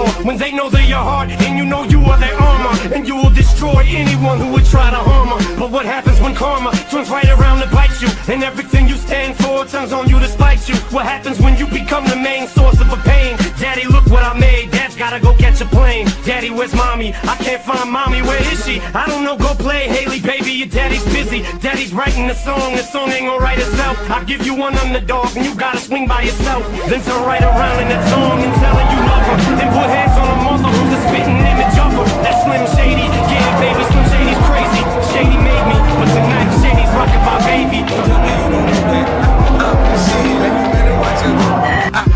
for when they know they're your heart and you know you are their armor, and you will destroy anyone who would try to harm her. But what happens when karma turns right around to bite you, and everything you stand for turns on you to spite you? What happens when you become the main source of a pain? Daddy, look what I made. Dad's gotta go catch a plane. Daddy, where's mommy? I can't find mommy. Where is she? I don't know. Go play, Haley, baby. Your daddy's busy. Daddy's writing the song. The song ain't gonna write itself. I'll give you one underdog, and you gotta swing by yourself. Then turn right around in that song and tell her you love her. Then put hands on her mother, who's a spitting image of her. That's Slim Shady. Yeah, baby, Slim Shady's crazy. Shady made me, but tonight Shady's rocking my baby.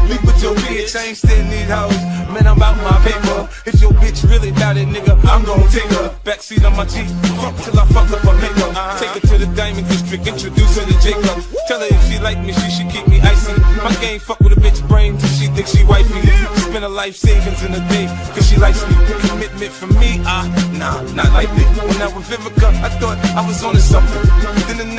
Leave with your bitch, I ain't still need hoes. Man, I'm out my paper. If your bitch really about it, nigga, I'm gon' take her. Backseat on my Jeep, fuck till I fuck up her makeup. Take her to the Diamond District, introduce her to Jacob. Tell her if she like me, she should keep me icy. My game fuck with a bitch brain till she thinks she wifey. Spend her life savings in a day, cause she likes me. Commitment for me, nah, not like me. When I was Vivica, I thought I was on to something. Then the